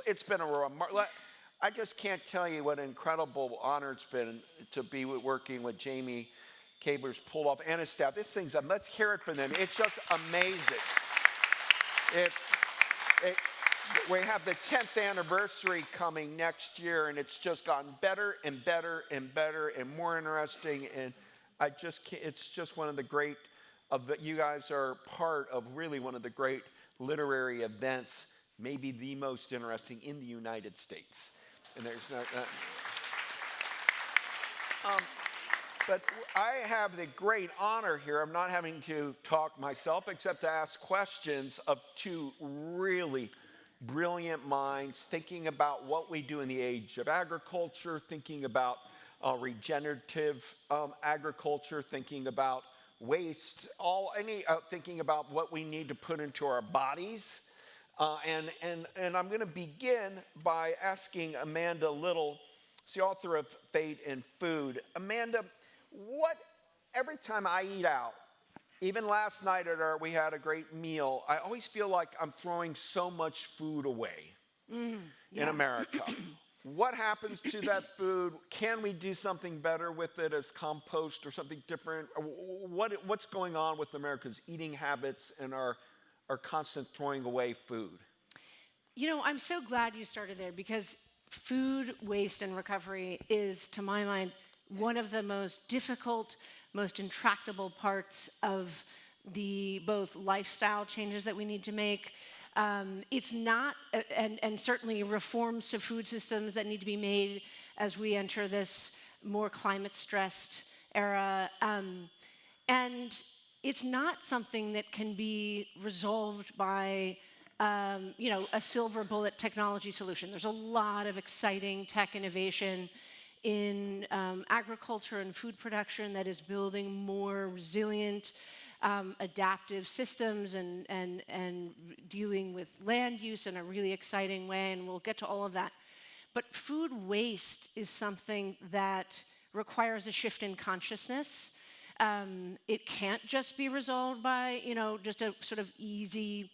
It's been I just can't tell you what an incredible honor it's been to be working with Jamie Kabler's pulled off and his staff. This thing's, let's hear it from them. It's just amazing. We have the 10th anniversary coming next year, and it's just gotten better and better and better and more interesting. And it's just one of the great, you guys are part of really one of the great literary events, maybe the most interesting in the United States. And there's no, but I have the great honor here of not having to talk myself, except to ask questions of two really brilliant minds thinking about what we do in the age of agriculture, thinking about regenerative agriculture, thinking about waste, thinking about what we need to put into our bodies. And I'm going to begin by asking Amanda Little, she's the author of Fate and Food. Amanda, every time I eat out, even last night we had a great meal, I always feel like I'm throwing so much food away in America. What happens to that food? Can we do something better with it as compost or something different? What's going on with America's eating habits and our constant throwing away food? You know, I'm so glad you started there, because food waste and recovery is, to my mind, one of the most difficult, most intractable parts of the both lifestyle changes that we need to make. It's not, and certainly reforms to food systems that need to be made as we enter this more climate-stressed era. And it's not something that can be resolved by, a silver bullet technology solution. There's a lot of exciting tech innovation in agriculture and food production that is building more resilient, adaptive systems and dealing with land use in a really exciting way, and we'll get to all of that. But food waste is something that requires a shift in consciousness. It can't just be resolved by, just a sort of easy,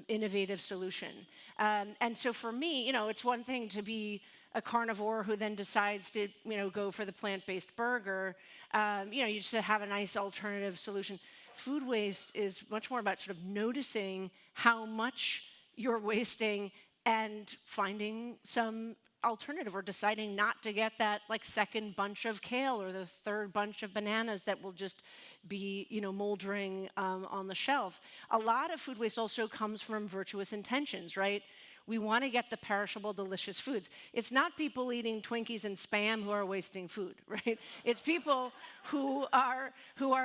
innovative solution. And so for me, it's one thing to be a carnivore who then decides to, go for the plant-based burger. You just have a nice alternative solution. Food waste is much more about sort of noticing how much you're wasting and finding some alternative, or deciding not to get that second bunch of kale or the third bunch of bananas that will just be moldering on the shelf. A lot of food waste also comes from virtuous intentions, right? We want to get the perishable, delicious foods. It's not people eating Twinkies and Spam who are wasting food, right? It's people who are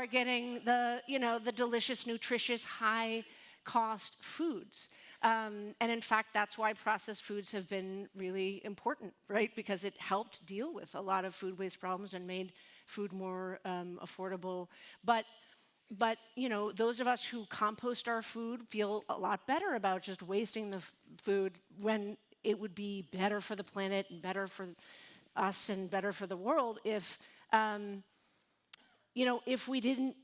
getting the delicious, nutritious, high-cost foods. And in fact, that's why processed foods have been really important, right? Because it helped deal with a lot of food waste problems and made food more affordable. But those of us who compost our food feel a lot better about just wasting the food, when it would be better for the planet and better for us and better for the world if we didn't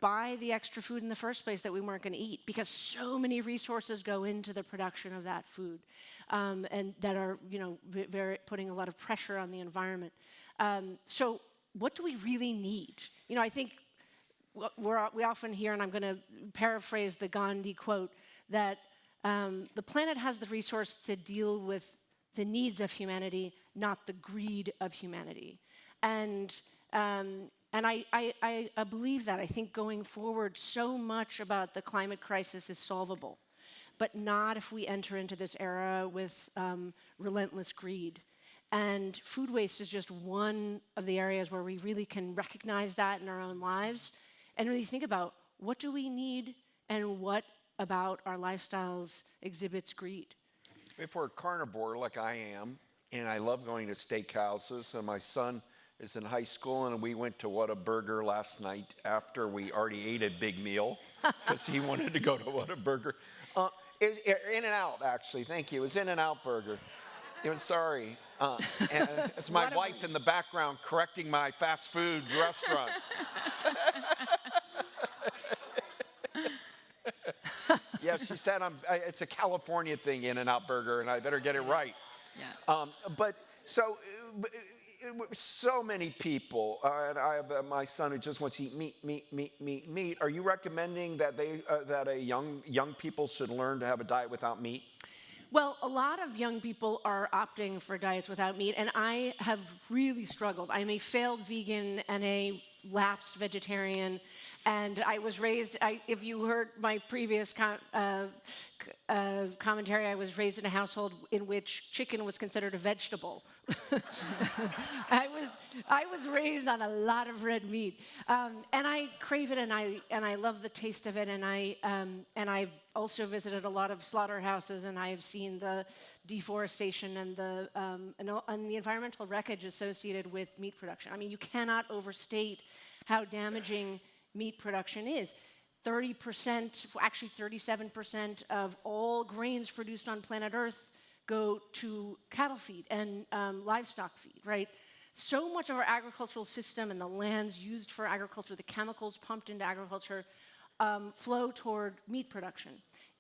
buy the extra food in the first place that we weren't going to eat, because so many resources go into the production of that food, and that are putting a lot of pressure on the environment. So what do we really need? I think we often hear, and I'm going to paraphrase the Gandhi quote, that the planet has the resource to deal with the needs of humanity, not the greed of humanity. And I believe that. I think going forward, so much about the climate crisis is solvable, but not if we enter into this era with relentless greed. And food waste is just one of the areas where we really can recognize that in our own lives and really think about, what do we need and what about our lifestyles exhibits greed? If we're a carnivore like I am, and I love going to steakhouses, and my son is in high school, and we went to Whataburger last night after we already ate a big meal because he wanted to go to Whataburger. In-N-Out, actually, thank you. It was In-N-Out Burger. Sorry. And it's my wife in the background correcting my fast food restaurant. Yeah, she said it's a California thing, In-N-Out Burger, and I better get it right. Yeah. But so many people, and I have my son who just wants to eat meat. Are you recommending that young people should learn to have a diet without meat? Well, a lot of young people are opting for diets without meat, and I have really struggled. I'm a failed vegan and a lapsed vegetarian, and I was raised, if you heard my previous commentary, I was raised in a household in which chicken was considered a vegetable. I was raised on a lot of red meat, and I crave it, and I love the taste of it, and I've also visited a lot of slaughterhouses, and I've seen the deforestation and the environmental wreckage associated with meat production. I mean, you cannot overstate how damaging meat production is. 30%, actually 37% of all grains produced on planet Earth go to cattle feed and livestock feed, right? So much of our agricultural system and the lands used for agriculture, the chemicals pumped into agriculture, flow toward meat production.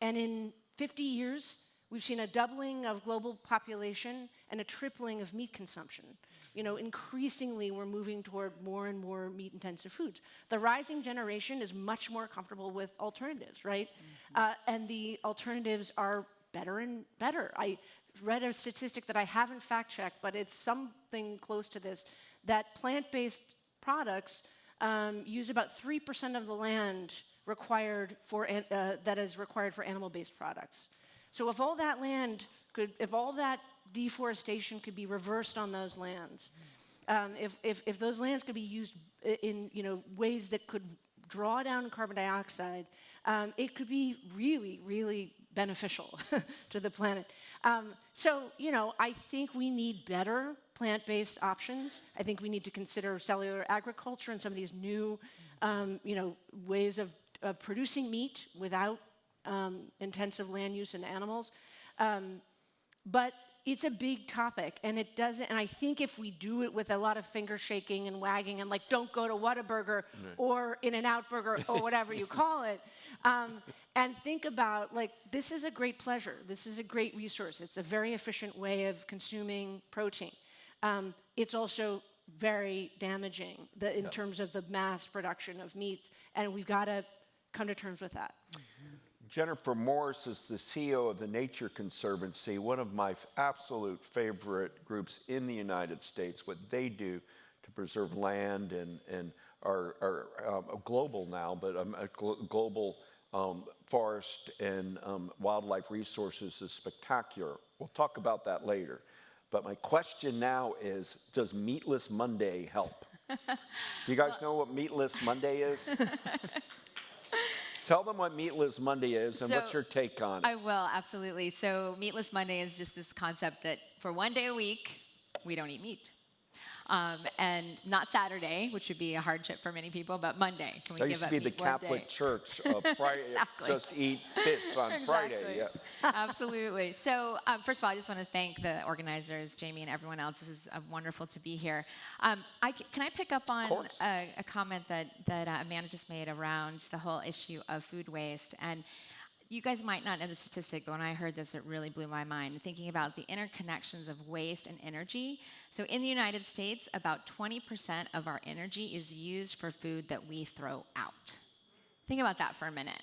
And in 50 years, we've seen a doubling of global population and a tripling of meat consumption. You know, increasingly, we're moving toward more and more meat-intensive foods. The rising generation is much more comfortable with alternatives, right? And the alternatives are better and better. I read a statistic that I haven't fact-checked, but it's something close to this, that plant-based products use about 3% of the land required for that is required for animal-based products. So if all that if all that deforestation could be reversed on those lands, if those lands could be used in ways that could draw down carbon dioxide, it could be really, really beneficial to the planet. So I think we need better plant-based options. I think we need to consider cellular agriculture and some of these new ways of producing meat without intensive land use in animals. But it's a big topic, and it doesn't. And I think if we do it with a lot of finger shaking and wagging, and don't go to Whataburger or In-N-Out Burger or whatever you call it, and think about this is a great pleasure. This is a great resource. It's a very efficient way of consuming protein. It's also very damaging in terms of the mass production of meats, and we've got to come to terms with that. Jennifer Morris is the CEO of the Nature Conservancy, one of my absolute favorite groups in the United States. What they do to preserve land and are global now, but global forest and wildlife resources is spectacular. We'll talk about that later. But my question now is, does Meatless Monday help? Do you guys know what Meatless Monday is? Tell them what Meatless Monday is and what's your take on it. I will, absolutely. So Meatless Monday is just this concept that for one day a week, we don't eat meat. And not Saturday, which would be a hardship for many people, but Monday. Can we That used to be the Catholic Church Friday, Exactly. just eat fish on Friday. Yeah. Absolutely. So first of all, I just want to thank the organizers, Jamie and everyone else. This is wonderful to be here. Can I pick up on a comment that Amanda just made around the whole issue of food waste? And you guys might not know the statistic, but when I heard this, it really blew my mind, thinking about the interconnections of waste and energy. So in the United States, about 20% of our energy is used for food that we throw out. Think about that for a minute.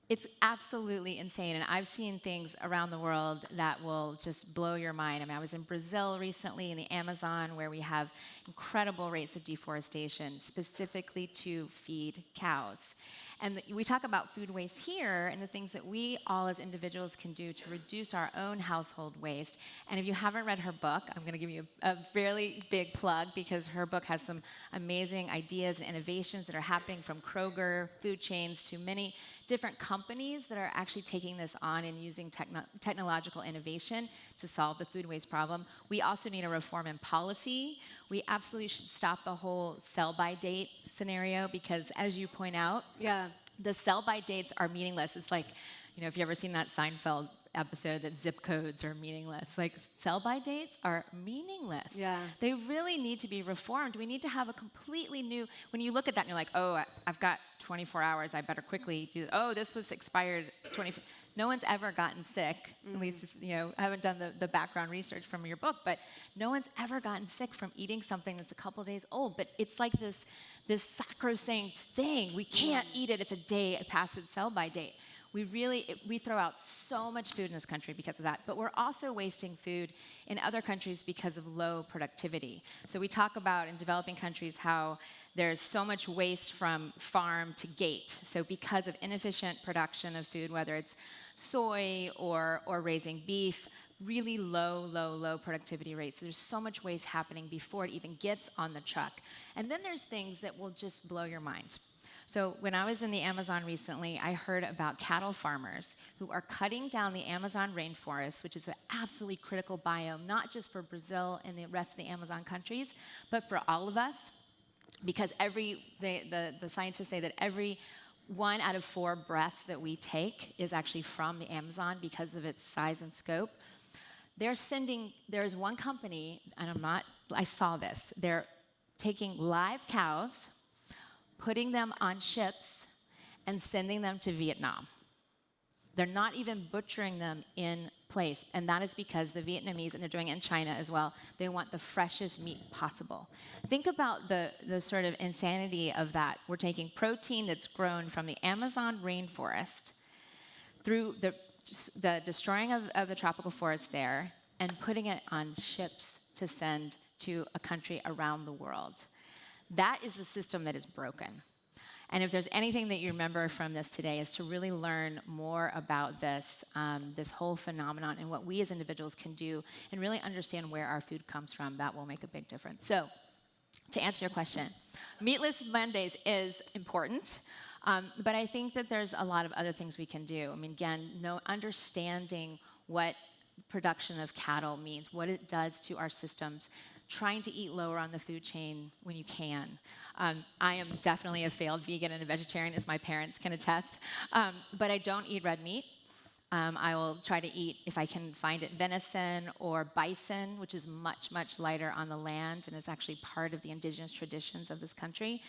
It's absolutely insane, and I've seen things around the world that will just blow your mind. I mean, I was in Brazil recently in the Amazon, where we have incredible rates of deforestation, specifically to feed cows. And we talk about food waste here and the things that we all as individuals can do to reduce our own household waste. And if you haven't read her book, I'm going to give you a really big plug, because her book has some amazing ideas and innovations that are happening from Kroger food chains to many different companies that are actually taking this on and using technological innovation to solve the food waste problem. We also need a reform in policy. We absolutely should stop the whole sell-by date scenario, because as you point out, the sell-by dates are meaningless. It's like, if you've ever seen that Seinfeld episode that zip codes are meaningless. Like, sell-by dates are meaningless. Yeah. They really need to be reformed. We need to have a completely new, when you look at that and you're like, oh, I've got 24 hours, I better quickly do, oh, this was expired 24. No one's ever gotten sick, at least, I haven't done the background research from your book, but no one's ever gotten sick from eating something that's a couple days old. But it's like this sacrosanct thing. We can't eat it. It's a day past its sell-by date. We throw out so much food in this country because of that, but we're also wasting food in other countries because of low productivity. So we talk about in developing countries how there's so much waste from farm to gate. So because of inefficient production of food, whether it's soy or raising beef, really low productivity rates. So there's so much waste happening before it even gets on the truck. And then there's things that will just blow your mind. So when I was in the Amazon recently, I heard about cattle farmers who are cutting down the Amazon rainforest, which is an absolutely critical biome, not just for Brazil and the rest of the Amazon countries, but for all of us, because the scientists say that every 1 out of 4 breaths that we take is actually from the Amazon because of its size and scope. There's one company, and I saw this, they're taking live cows, putting them on ships, and sending them to Vietnam. They're not even butchering them in place, and that is because the Vietnamese, and they're doing it in China as well, they want the freshest meat possible. Think about the sort of insanity of that. We're taking protein that's grown from the Amazon rainforest through the destroying of the tropical forest there and putting it on ships to send to a country around the world. That is a system that is broken. And if there's anything that you remember from this today is to really learn more about this whole phenomenon and what we as individuals can do and really understand where our food comes from. That will make a big difference. So, to answer your question, Meatless Mondays is important, but I think that there's a lot of other things we can do. I mean, again, understanding what production of cattle means, what it does to our systems, trying to eat lower on the food chain when you can. I am definitely a failed vegan and a vegetarian, as my parents can attest, but I don't eat red meat. I will try to eat, if I can find it, venison or bison, which is much, much lighter on the land and is actually part of the indigenous traditions of this country,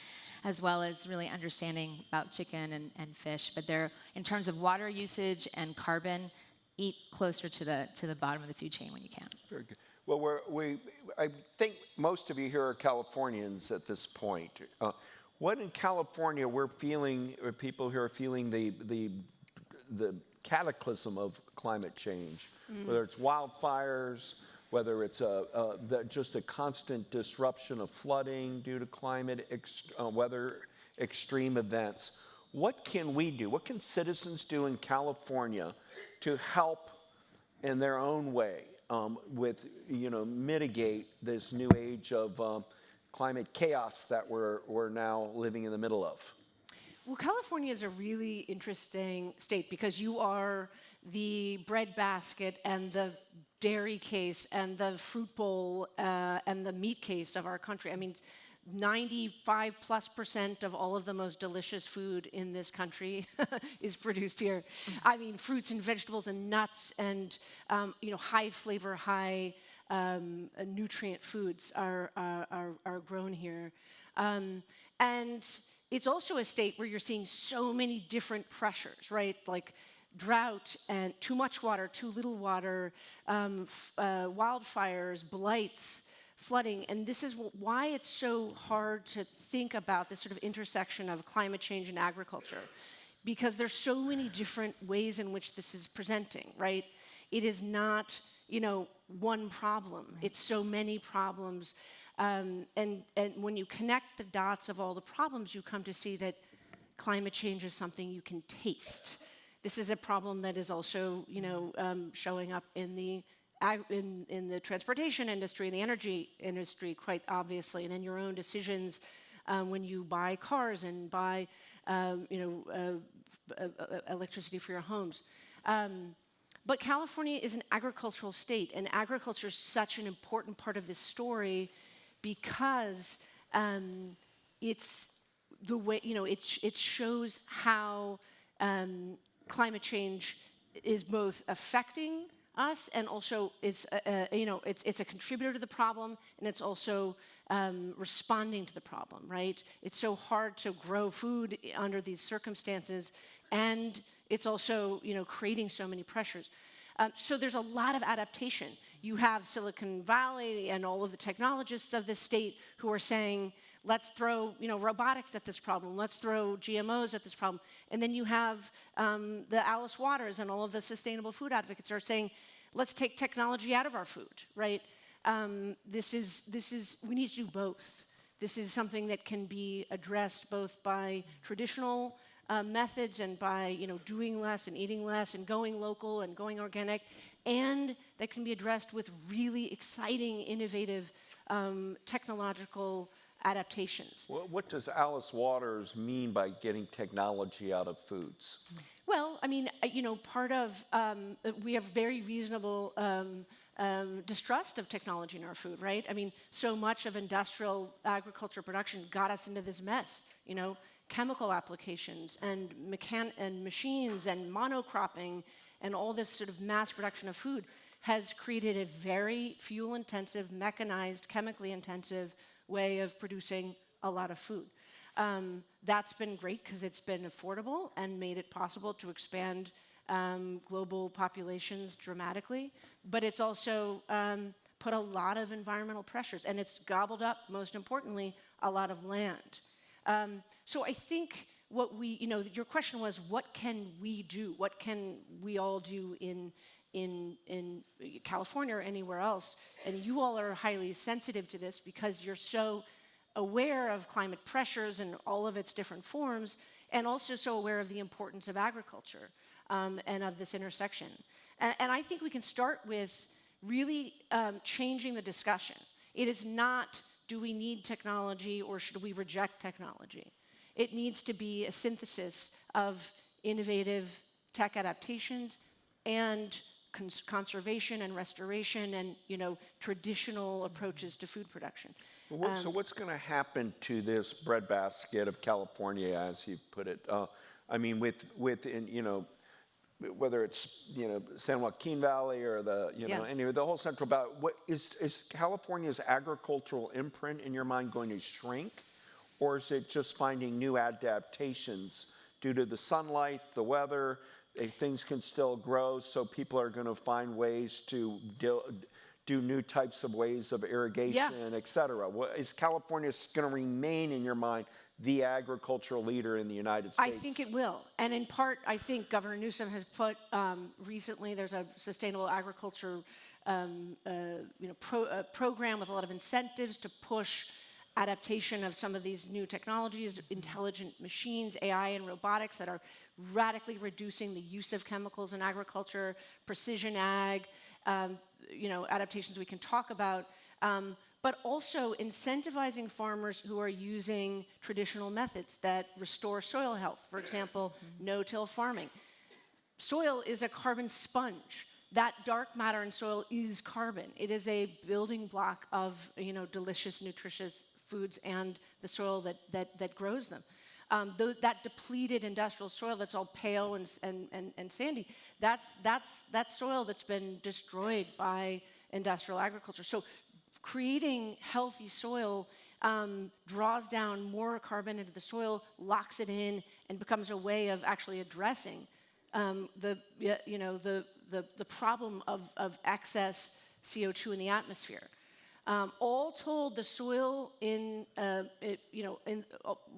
as well as really understanding about chicken and fish. But in terms of water usage and carbon, eat closer to the bottom of the food chain when you can. Very good. Well, I think most of you here are Californians at this point. What in California we're feeling, or people here are feeling the cataclysm of climate change, whether it's wildfires, whether it's just a constant disruption of flooding due to weather extreme events. What can we do? What can citizens do in California to help in their own way? Mitigate this new age of climate chaos that we're now living in the middle of? Well, California is a really interesting state because you are the bread basket and the dairy case and the fruit bowl and the meat case of our country. I mean, 95+% of all of the most delicious food in this country is produced here. I mean, fruits and vegetables and nuts and high flavor, high nutrient foods are grown here, and it's also a state where you're seeing so many different pressures, right? Like drought and too much water, too little water, wildfires, blights, flooding, and this is why it's so hard to think about this sort of intersection of climate change and agriculture, because there's so many different ways in which this is presenting, right? It is not, one problem. Right. It's so many problems, and when you connect the dots of all the problems, you come to see that climate change is something you can taste. This is a problem that is also, showing up in the transportation industry, in the energy industry, quite obviously, and in your own decisions when you buy cars and buy, electricity for your homes. But California is an agricultural state, and agriculture is such an important part of this story because it's the way, it shows how climate change is both affecting us, and also it's it's a contributor to the problem, and it's also responding to the problem, right? It's so hard to grow food under these circumstances, and it's also creating so many pressures. So there's a lot of adaptation. You have Silicon Valley and all of the technologists of this state who are saying, let's throw robotics at this problem, let's throw GMOs at this problem. And then you have the Alice Waters and all of the sustainable food advocates are saying, let's take technology out of our food, right? We need to do both. This is something that can be addressed both by traditional methods and by doing less and eating less and going local and going organic, and that can be addressed with really exciting, innovative technological adaptations. What does Alice Waters mean by getting technology out of foods? Well, I mean, part of we have very reasonable distrust of technology in our food, right? I mean, so much of industrial agriculture production got us into this mess, chemical applications and machines and monocropping and all this sort of mass production of food has created a very fuel-intensive, mechanized, chemically intensive way of producing a lot of food. That's been great because it's been affordable and made it possible to expand global populations dramatically, but it's also put a lot of environmental pressures, and it's gobbled up, most importantly, a lot of land. So I think your question was, what can we do? What can we all do in California or anywhere else? And you all are highly sensitive to this because you're so aware of climate pressures and all of its different forms, and also so aware of the importance of agriculture and of this intersection. And I think we can start with really changing the discussion. It is not, do we need technology or should we reject technology? It needs to be a synthesis of innovative tech adaptations and conservation and restoration and traditional approaches to food production. So what's going to happen to this breadbasket of California, as you put it? I mean, whether it's San Joaquin Valley or the whole Central Valley, what is California's agricultural imprint in your mind going to shrink, or is it just finding new adaptations due to the sunlight, the weather? Things can still grow, so people are going to find ways to do new types of ways of irrigation, et cetera. Is California going to remain, in your mind, the agricultural leader in the United States? I think it will. And in part, I think Governor Newsom has put, recently, there's a sustainable agriculture program with a lot of incentives to push adaptation of some of these new technologies, intelligent machines, AI and robotics that are radically reducing the use of chemicals in agriculture, precision ag, adaptations we can talk about, but also incentivizing farmers who are using traditional methods that restore soil health. For example, no-till farming. Soil is a carbon sponge. That dark matter in soil is carbon. It is a building block of delicious, nutritious foods and the soil that grows them. That depleted industrial soil that's all pale and sandy, that's soil that's been destroyed by industrial agriculture. So creating healthy soil draws down more carbon into the soil, locks it in, and becomes a way of actually addressing the problem of excess CO2 in the atmosphere. All told, the soil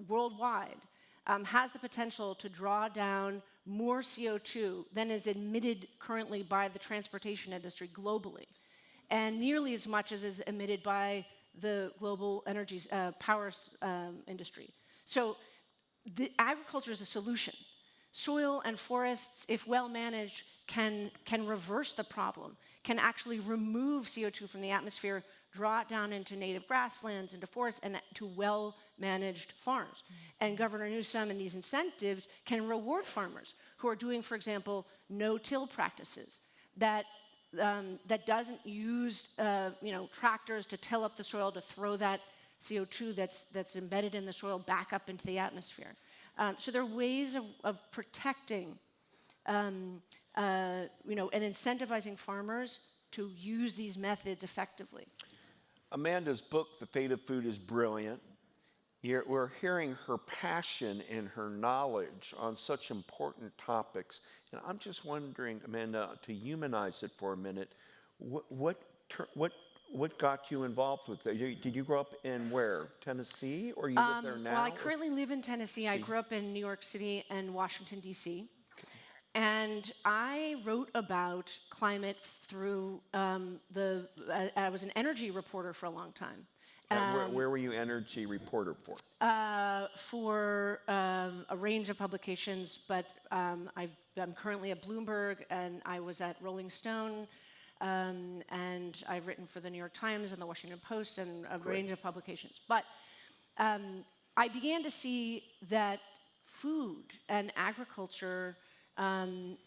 worldwide has the potential to draw down more CO2 than is emitted currently by the transportation industry globally, and nearly as much as is emitted by the global energy power industry. So the agriculture is a solution. Soil and forests, if well managed, can reverse the problem, can actually remove CO2 from the atmosphere, draw it down into native grasslands, into forests, and to well-managed farms. And Governor Newsom and these incentives can reward farmers who are doing, for example, no-till practices that doesn't use tractors to till up the soil to throw that CO2 that's embedded in the soil back up into the atmosphere. So there are ways of protecting and incentivizing farmers to use these methods effectively. Amanda's book, The Fate of Food, is brilliant. We're hearing her passion and her knowledge on such important topics. And I'm just wondering, Amanda, to humanize it for a minute, what got you involved with it? Did you grow up in where? Tennessee, or you live there now? Well, I currently live in Tennessee. I grew up in New York City and Washington, D.C. And I wrote about climate through I was an energy reporter for a long time. Where were you energy reporter for? For a range of publications, but I'm currently at Bloomberg, and I was at Rolling Stone, and I've written for the New York Times and the Washington Post and a range of publications. But I began to see that food and agriculture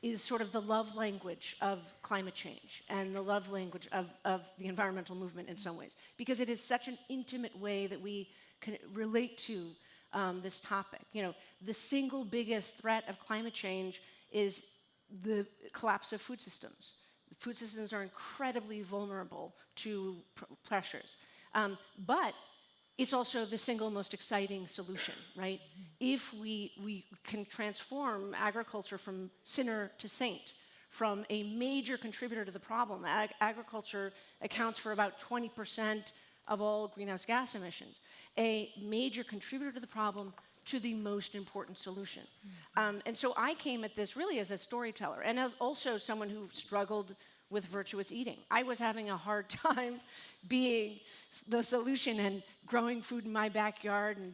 is sort of the love language of climate change and the love language of the environmental movement in some ways, because it is such an intimate way that we can relate to this topic. The single biggest threat of climate change is the collapse of food systems. Food systems are incredibly vulnerable to pressures. But it's also the single most exciting solution, right? If we can transform agriculture from sinner to saint, from a major contributor to the problem. Agriculture accounts for about 20% of all greenhouse gas emissions. A major contributor to the problem to the most important solution. And so I came at this really as a storyteller and as also someone who struggled with virtuous eating. I was having a hard time being the solution and growing food in my backyard and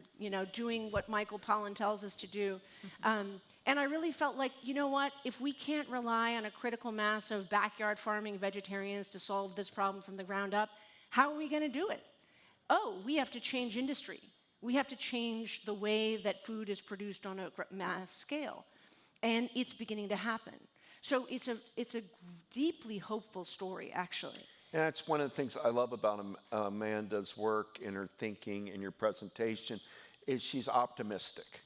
doing what Michael Pollan tells us to do. And I really felt like, you know what, if we can't rely on a critical mass of backyard farming vegetarians to solve this problem from the ground up, how are we going to do it? Oh, we have to change industry. We have to change the way that food is produced on a mass scale. And it's beginning to happen. So it's a deeply hopeful story, actually. And that's one of the things I love about Amanda's work and her thinking and your presentation is she's optimistic.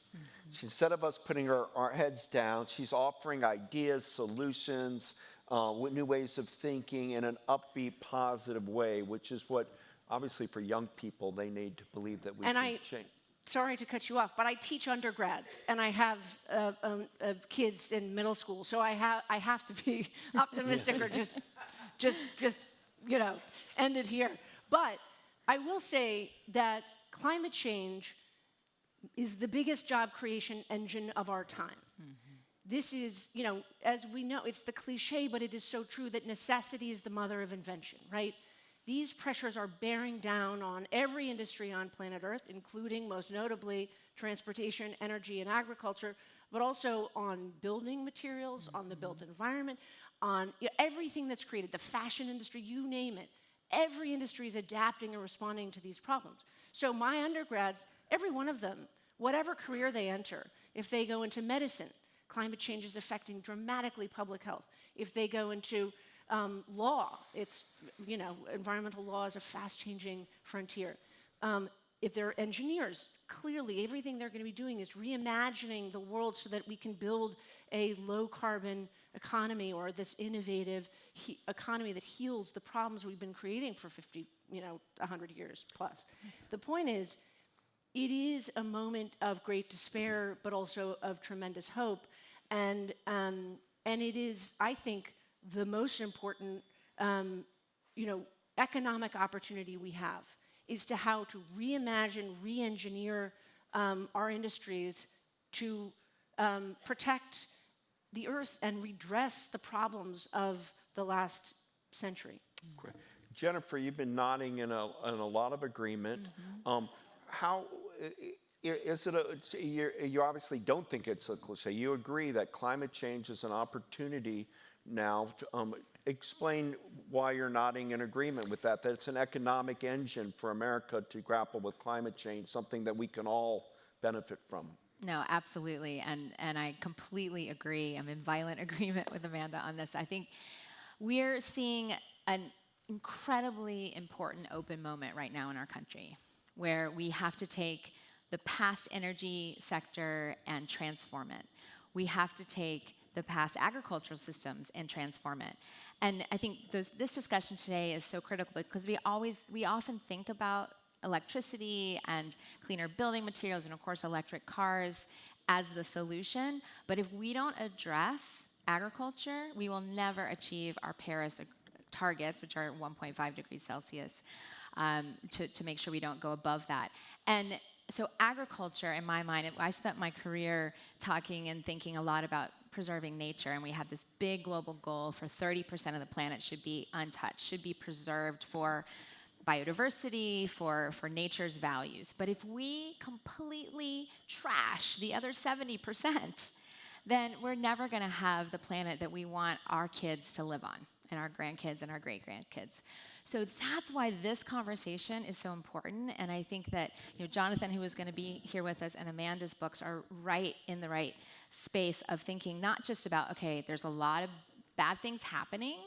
Instead of us putting our heads down, she's offering ideas, solutions, new ways of thinking in an upbeat, positive way, which is what, obviously, for young people, they need to believe that we can change. Sorry to cut you off, but I teach undergrads, and I have kids in middle school, so I have to be optimistic or just end it here. But I will say that climate change is the biggest job creation engine of our time. This is, as we know, it's the cliche, but it is so true that necessity is the mother of invention, right? These pressures are bearing down on every industry on planet Earth, including, most notably, transportation, energy, and agriculture, but also on building materials, on the built environment, on everything that's created, the fashion industry, you name it. Every industry is adapting and responding to these problems. So my undergrads, every one of them, whatever career they enter, if they go into medicine, climate change is affecting dramatically public health. If they go into law, it's, environmental law is a fast-changing frontier. If they're engineers, clearly everything they're going to be doing is reimagining the world so that we can build a low-carbon economy or this innovative economy that heals the problems we've been creating for 100 years plus. The point is, it is a moment of great despair, but also of tremendous hope, and it is, I think, the most important, economic opportunity we have is to how to reimagine, re-engineer our industries to protect the earth and redress the problems of the last century. Great. Jennifer, you've been nodding in a lot of agreement. How is it? You obviously don't think it's a cliche. You agree that climate change is an opportunity now. Explain why you're nodding in agreement with that it's an economic engine for America to grapple with climate change, something that we can all benefit from. No, absolutely. And I completely agree. I'm in violent agreement with Amanda on this. I think we're seeing an incredibly important open moment right now in our country where we have to take the past energy sector and transform it. We have to take the past agricultural systems and transform it. And I think this discussion today is so critical because we often think about electricity and cleaner building materials and, of course, electric cars as the solution. But if we don't address agriculture, we will never achieve our Paris targets, which are 1.5 degrees Celsius, to make sure we don't go above that. And so agriculture, in my mind, I spent my career talking and thinking a lot about preserving nature, and we have this big global goal for 30% of the planet should be untouched, should be preserved for biodiversity, for nature's values. But if we completely trash the other 70%, then we're never going to have the planet that we want our kids to live on, and our grandkids and our great-grandkids. So that's why this conversation is so important, and I think that Jonathan, who is going to be here with us, and Amanda's books are right in the right space of thinking not just about, okay, there's a lot of bad things happening,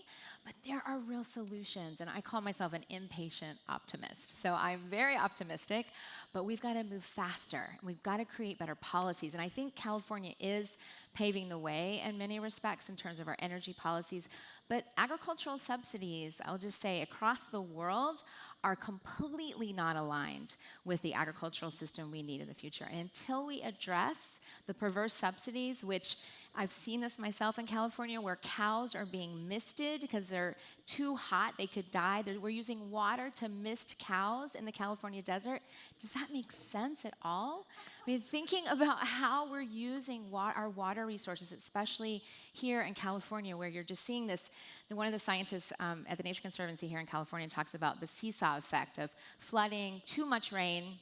but there are real solutions, and I call myself an impatient optimist. So I'm very optimistic, but we've got to move faster, and we've got to create better policies, and I think California is paving the way in many respects in terms of our energy policies, but agricultural subsidies, I'll just say, across the world are completely not aligned with the agricultural system we need in the future. And until we address the perverse subsidies, which I've seen this myself in California, where cows are being misted because they're too hot, they could die. We're using water to mist cows in the California desert. Does that make sense at all? I mean, thinking about how we're using our water resources, especially here in California, where you're just seeing this. One of the scientists at the Nature Conservancy here in California talks about the seesaw effect of flooding, too much rain,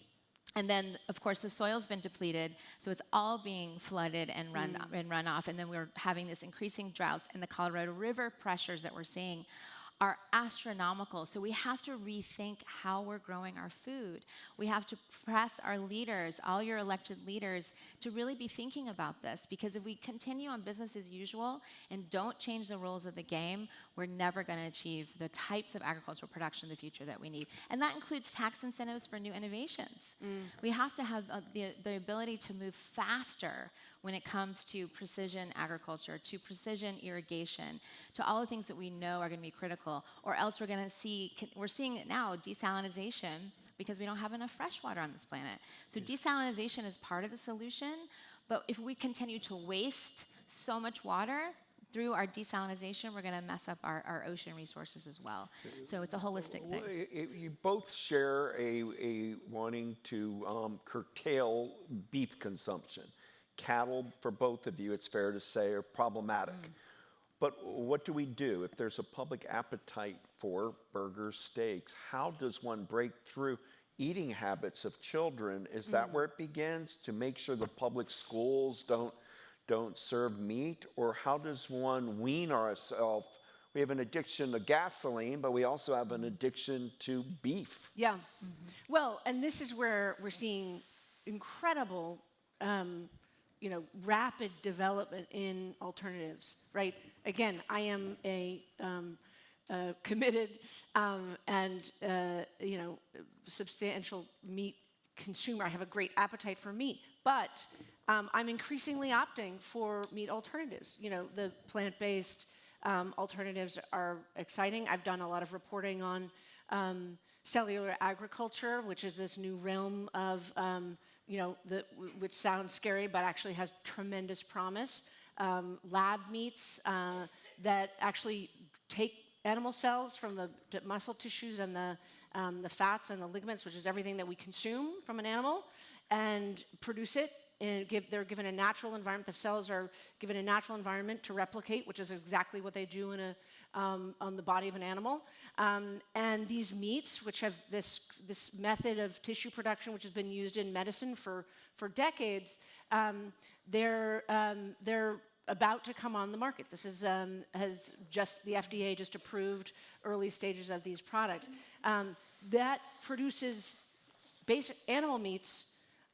and then, of course, the soil's been depleted, so it's all being flooded and run off. And then we're having this increasing droughts, and the Colorado River pressures that we're seeing are astronomical. So we have to rethink how we're growing our food. We have to press our leaders, all your elected leaders, to really be thinking about this. Because if we continue on business as usual and don't change the rules of the game, we're never going to achieve the types of agricultural production in the future that we need. And that includes tax incentives for new innovations. We have to have the ability to move faster when it comes to precision agriculture, to precision irrigation, to all the things that we know are going to be critical, or else we're seeing it now, desalinization, because we don't have enough fresh water on this planet. So desalinization is part of the solution, but if we continue to waste so much water through our desalinization, we're going to mess up our ocean resources as well. So it's a holistic thing. You both share a wanting to curtail beef consumption. Cattle, for both of you, it's fair to say, are problematic. But what do we do if there's a public appetite for burgers, steaks? How does one break through eating habits of children? Is that where it begins, to make sure the public schools don't serve meat? Or how does one wean ourselves? We have an addiction to gasoline, but we also have an addiction to beef. Yeah. Well, and this is where we're seeing incredible rapid development in alternatives, right? Again, I am a committed and substantial meat consumer. I have a great appetite for meat, but I'm increasingly opting for meat alternatives. The plant-based alternatives are exciting. I've done a lot of reporting on cellular agriculture, which is this new realm of which sounds scary, but actually has tremendous promise. Lab meats that actually take animal cells from the muscle tissues and the fats and the ligaments, which is everything that we consume from an animal, and produce it. And they're given a natural environment. The cells are given a natural environment to replicate, which is exactly what they do on the body of an animal. And these meats, which have this method of tissue production, which has been used in medicine for decades, they're about to come on the market. This is the FDA just approved early stages of these products. That produces basic animal meats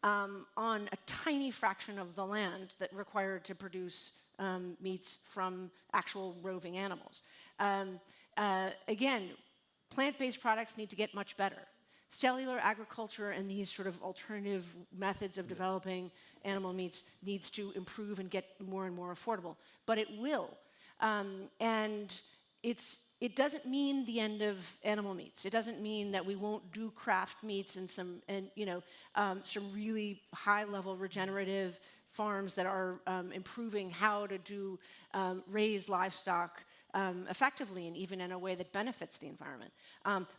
on a tiny fraction of the land that required to produce meats from actual roving animals. Again, plant-based products need to get much better. Cellular agriculture and these sort of alternative methods of developing animal meats needs to improve and get more and more affordable. But it will. And it doesn't mean the end of animal meats. It doesn't mean that we won't do craft meats and some really high-level regenerative farms that are improving how to do raise livestock effectively and even in a way that benefits the environment.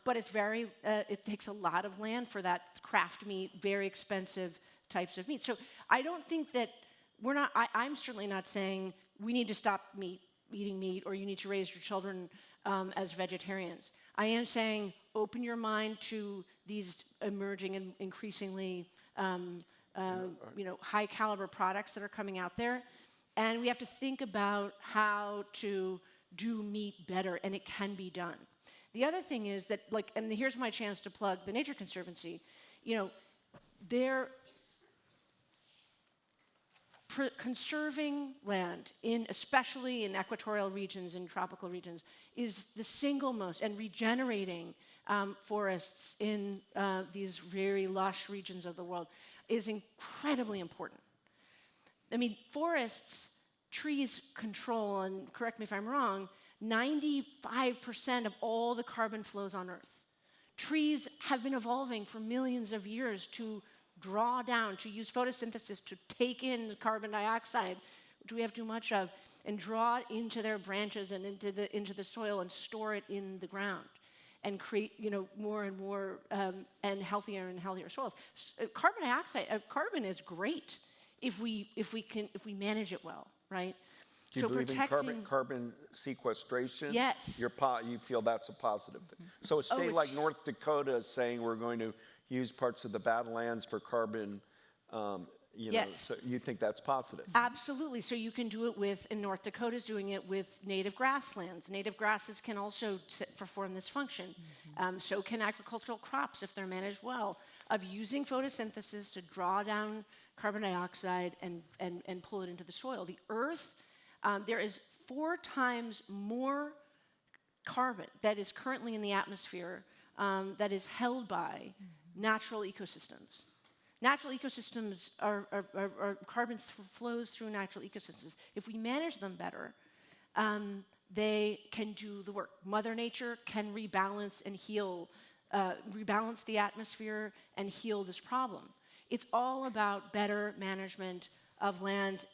But it takes a lot of land for that craft meat, very expensive types of meat. So I don't think that I'm certainly not saying we need to stop eating meat or you need to raise your children as vegetarians. I am saying open your mind to these emerging and increasingly high caliber products that are coming out there. And we have to think about how to do meat better, and it can be done. The other thing is that, and here's my chance to plug the Nature Conservancy, they're conserving land, especially in equatorial regions and tropical regions, is the single most, and regenerating forests in these very lush regions of the world is incredibly important. I mean, trees control, and correct me if I'm wrong, 95% of all the carbon flows on Earth. Trees have been evolving for millions of years to draw down, to use photosynthesis to take in carbon dioxide, which we have too much of, and draw it into their branches and into the soil and store it in the ground and create more and more and healthier soils. Carbon is great if we manage it well, right? Do you believe in carbon sequestration? Yes. You feel that's a positive thing. So a state like North Dakota is saying we're going to use parts of the Badlands for carbon. Yes. So you think that's positive? Absolutely. So you can do it in North Dakota's doing it with native grasslands. Native grasses can also perform this function. So can agricultural crops if they're managed well, of using photosynthesis to draw down carbon dioxide and pull it into the soil. The Earth, there is 4 times more carbon that is currently in the atmosphere that is held by natural ecosystems. Natural ecosystems carbon flows through natural ecosystems. If we manage them better, they can do the work. Mother Nature can rebalance and heal, rebalance the atmosphere and heal this problem. It's all about better management of lands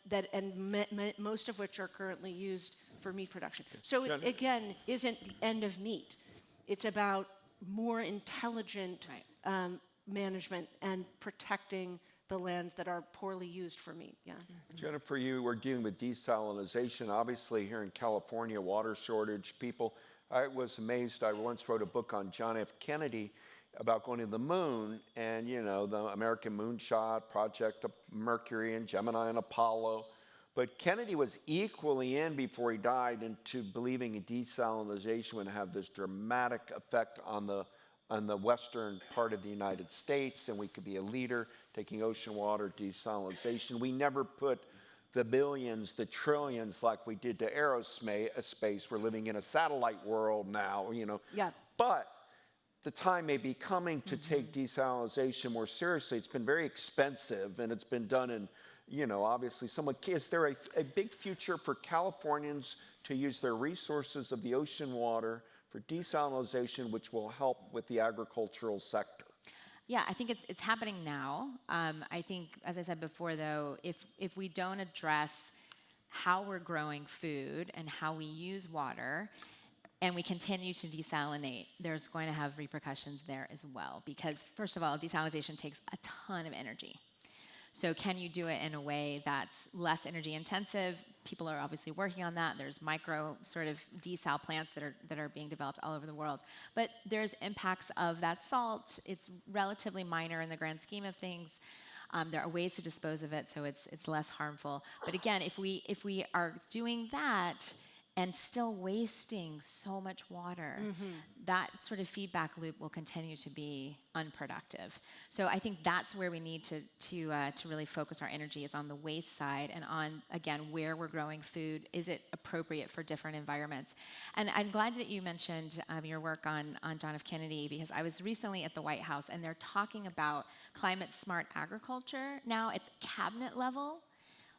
most of which are currently used for meat production. So it, again, isn't the end of meat. It's about more intelligent management and protecting the lands that are poorly used for meat. Yeah. Jennifer, you were dealing with desalination. Obviously, here in California, water shortage. I was amazed. I once wrote a book on John F. Kennedy about going to the moon, and the American moonshot, Project Mercury, and Gemini and Apollo. But Kennedy was equally in before he died into believing in desalination would have this dramatic effect on the western part of the United States, and we could be a leader taking ocean water desalination. We never put the billions, the trillions like we did to aerospace. We're living in a satellite world now, Yeah. But the time may be coming to take desalination more seriously. It's been very expensive, and it's been done in, obviously is there a big future for Californians to use their resources of the ocean water for desalination, which will help with the agricultural sector? Yeah, I think it's happening now. I think, as I said before, though, if we don't address how we're growing food and how we use water, and we continue to desalinate, there's going to have repercussions there as well. Because, first of all, desalination takes a ton of energy. So can you do it in a way that's less energy intensive? People are obviously working on that. There's micro sort of desal plants that are being developed all over the world. But there's impacts of that salt. It's relatively minor in the grand scheme of things. There are ways to dispose of it so it's less harmful. But again, if we are doing that and still wasting so much water, that sort of feedback loop will continue to be unproductive. So I think that's where we need to really focus our energy, is on the waste side, and on, again, where we're growing food. Is it appropriate for different environments? And I'm glad that you mentioned your work on John F. Kennedy, because I was recently at the White House, and they're talking about climate smart agriculture now at the cabinet level,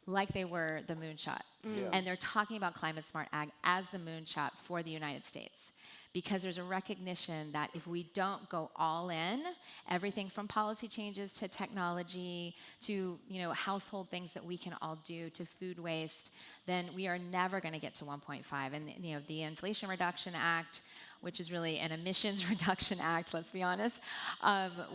like they were the moonshot. Yeah. And they're talking about climate smart ag as the moonshot for the United States. Because there's a recognition that if we don't go all in, everything from policy changes to technology to household things that we can all do to food waste, then we are never going to get to 1.5. And the Inflation Reduction Act, which is really an emissions reduction act, let's be honest,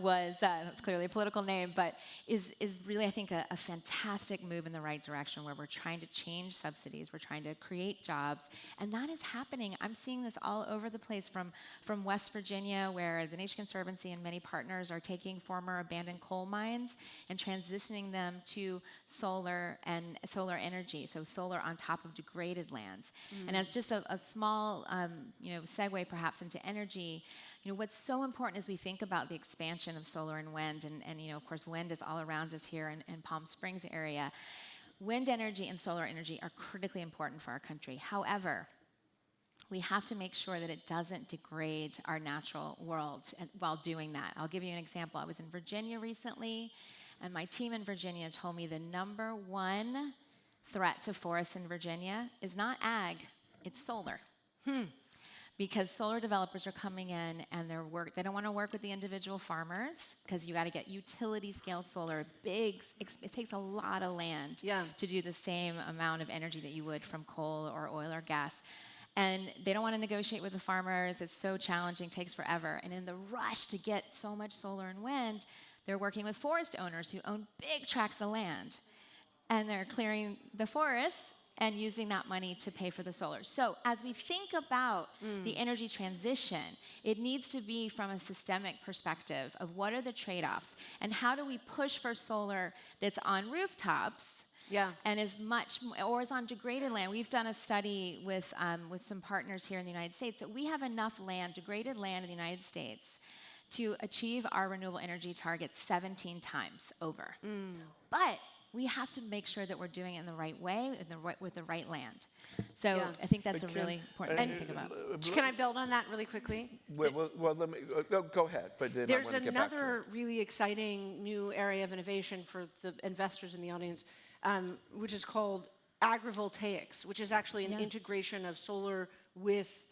was clearly a political name, but is really, I think, a fantastic move in the right direction, where we're trying to change subsidies, we're trying to create jobs, and that is happening. I'm seeing this all over the place, from West Virginia, where the Nature Conservancy and many partners are taking former abandoned coal mines and transitioning them to solar energy, so solar on top of degraded lands. And as just a small segue perhaps into energy, what's so important as we think about the expansion of solar and wind, and of course wind is all around us here in Palm Springs area. Wind energy and solar energy are critically important for our country. However, we have to make sure that it doesn't degrade our natural world while doing that. I'll give you an example. I was in Virginia recently, and my team in Virginia told me the number one threat to forests in Virginia is not ag, it's solar. Because solar developers are coming in, and they don't want to work with the individual farmers, because you got to get utility scale solar. It takes a lot of land to do the same amount of energy that you would from coal or oil or gas. And they don't want to negotiate with the farmers. It's so challenging, takes forever. And in the rush to get so much solar and wind, they're working with forest owners who own big tracts of land. And they're clearing the forests and using that money to pay for the solar. So as we think about the energy transition, it needs to be from a systemic perspective of what are the trade-offs, and how do we push for solar that's on rooftops, and is on degraded land. We've done a study with some partners here in the United States that we have enough land, degraded land in the United States, to achieve our renewable energy targets 17 times over. But we have to make sure that we're doing it in the right way, with the right land. So I think that's a really important thing to think about. Can I build on that really quickly? Well, let me go ahead. But then there's I want to get back to another really exciting new area of innovation for the investors in the audience, which is called agrivoltaics, which is actually an integration of solar with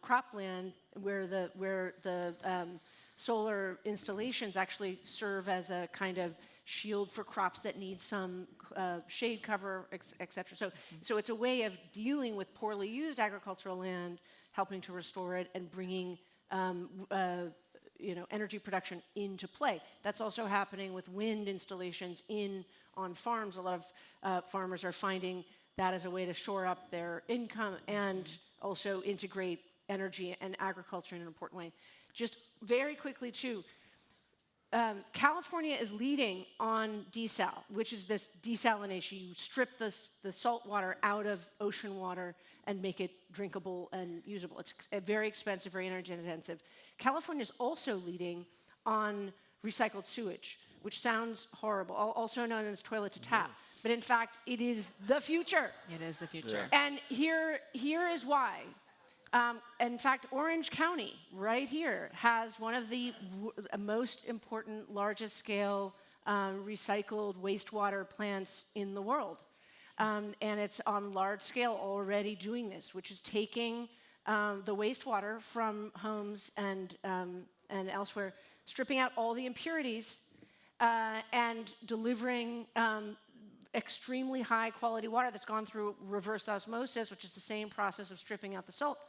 cropland, where the solar installations actually serve as a kind of shield for crops that need some shade cover, et cetera. So it's a way of dealing with poorly used agricultural land, helping to restore it, and bringing energy production into play. That's also happening with wind installations on farms. A lot of farmers are finding that as a way to shore up their income and also integrate energy and agriculture in an important way. Just very quickly, too, California is leading on desal, which is this desalination. You strip the salt water out of ocean water and make it drinkable and usable. It's very expensive, very energy intensive. California is also leading on recycled sewage, which sounds horrible, also known as toilet to tap. But in fact, it is the future. It is the future. And here is why. In fact, Orange County, right here, has one of the most important, largest scale recycled wastewater plants in the world. And it's on large scale already doing this, which is taking the wastewater from homes and elsewhere, stripping out all the impurities, and delivering extremely high quality water that's gone through reverse osmosis, which is the same process of stripping out the salt,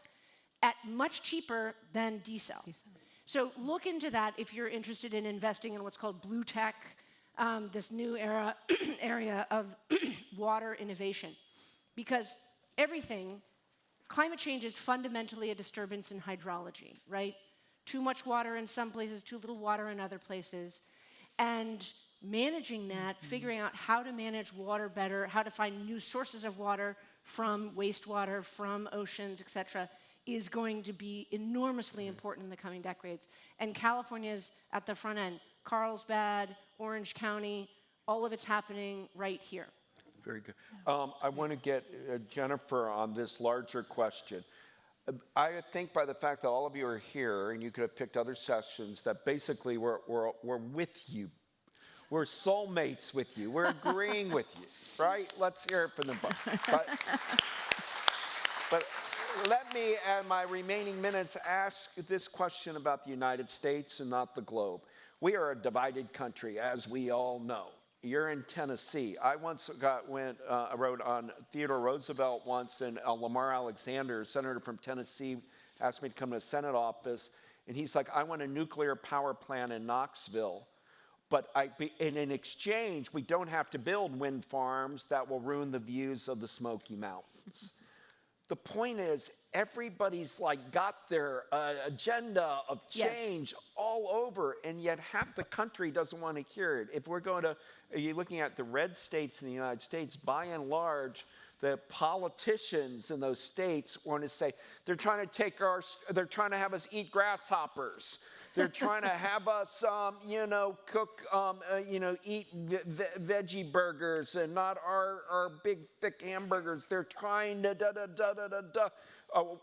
at much cheaper than desal. So look into that if you're interested in investing in what's called blue tech, this new area of water innovation. Because climate change is fundamentally a disturbance in hydrology, right? Too much water in some places, too little water in other places. And managing that, figuring out how to manage water better, how to find new sources of water from wastewater, from oceans, et cetera, is going to be enormously important in the coming decades. And California's at the front end. Carlsbad, Orange County, all of it's happening right here. Very good. I want to get Jennifer on this larger question. I think by the fact that all of you are here, and you could have picked other sessions, that basically we're with you. We're soulmates with you. We're agreeing with you, right? Let's hear it from the front. But let me, in my remaining minutes, ask this question about the United States and not the globe. We are a divided country, as we all know. You're in Tennessee. I once wrote on Theodore Roosevelt once, and Lamar Alexander, senator from Tennessee, asked me to come to the Senate office, and he's like, I want a nuclear power plant in Knoxville, but in exchange, we don't have to build wind farms that will ruin the views of the Smoky Mountains. The point is, everybody's like got their agenda of change all over, and yet half the country doesn't want to hear it. If we're going to, you're looking at the red states in the United States, by and large, the politicians in those states want to say, they're trying to have us eat grasshoppers. They're trying to have us, cook, eat veggie burgers and not our big, thick hamburgers. They're trying to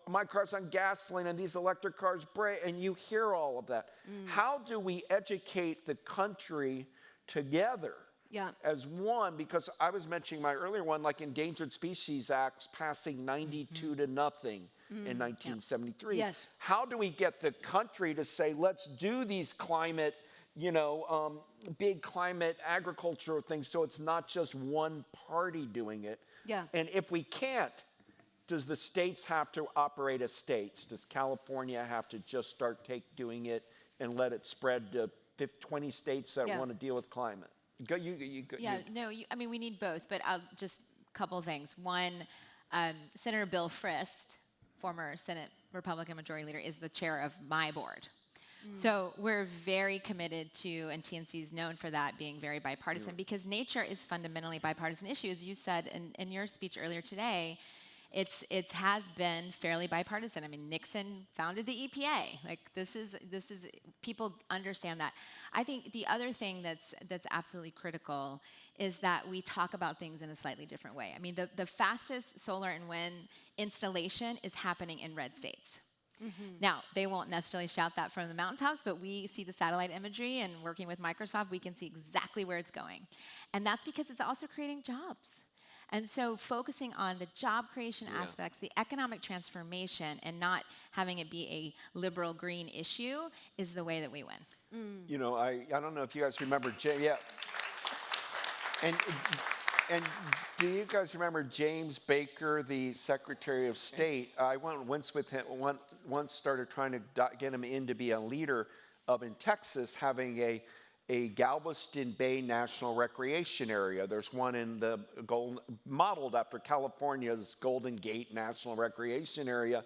my car's on gasoline and these electric cars brake, and you hear all of that. How do we educate the country together as one? Because I was mentioning my earlier one, like Endangered Species Acts passing 92 to nothing in 1973. Yes. How do we get the country to say, let's do these climate, big climate agricultural things, so it's not just one party doing it? Yeah. And if we can't, does the states have to operate as states? Does California have to just start doing it and let it spread to 20 states that want to deal with climate? Go. We need both, but just a couple of things. One, Senator Bill Frist, former Senate Republican Majority Leader, is the chair of my board. So we're very committed to, and TNC is known for that, being very bipartisan, because nature is fundamentally bipartisan issue. As you said in your speech earlier today, it has been fairly bipartisan. I mean, Nixon founded the EPA. Like this is people understand that. I think the other thing that's absolutely critical is that we talk about things in a slightly different way. I mean, the fastest solar and wind installation is happening in red states. Now, they won't necessarily shout that from the mountaintops, but we see the satellite imagery, and working with Microsoft, we can see exactly where it's going. And that's because it's also creating jobs. And so focusing on the job creation aspects, the economic transformation, and not having it be a liberal green issue is the way that we win. I don't know if you guys remember And do you guys remember James Baker, the Secretary of State? I went once with him, once started trying to get him in to be a leader in Texas, having a Galveston Bay National Recreation Area. There's one in the modeled after California's Golden Gate National Recreation Area.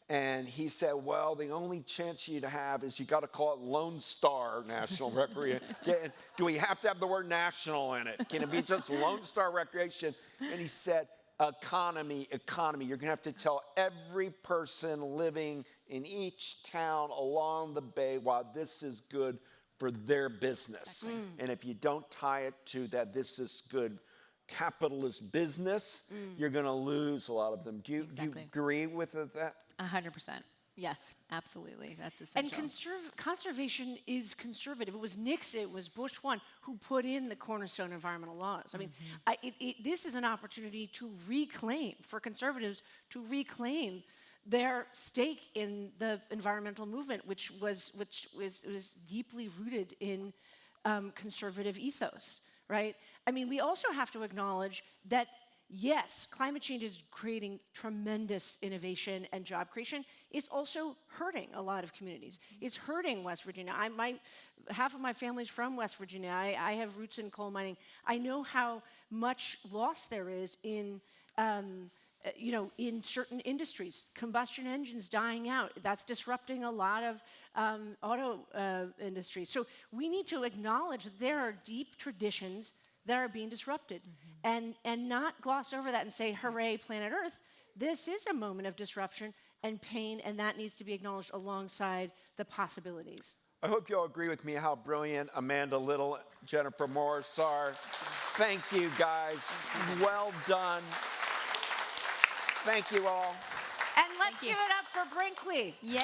And he said, well, the only chance you'd have is you got to call it Lone Star National Recreation. Do we have to have the word national in it? Can it be just Lone Star Recreation? And he said, economy. You're going to have to tell every person living in each town along the bay why this is good for their business. And if you don't tie it to that this is good capitalist business, you're going to lose a lot of them. Do you agree with that? 100%. Yes, absolutely. That's essential. And conservation is conservative. It was Nixon, it was Bush 1 who put in the cornerstone environmental laws. I mean, this is an opportunity to reclaim, for conservatives, to reclaim their stake in the environmental movement, which was deeply rooted in conservative ethos, right? I mean, we also have to acknowledge that, yes, climate change is creating tremendous innovation and job creation. It's also hurting a lot of communities. It's hurting West Virginia. Half of my family's from West Virginia. I have roots in coal mining. I know how much loss there is in in certain industries, combustion engines dying out. That's disrupting a lot of auto industry. So we need to acknowledge that there are deep traditions that are being disrupted, and not gloss over that and say, hooray, planet Earth. This is a moment of disruption and pain, and that needs to be acknowledged alongside the possibilities. I hope you'll agree with me how brilliant Amanda Little, Jennifer Morris are. Thank you, guys. Well done. Thank you all. And let's give it up for Brinkley. Yeah.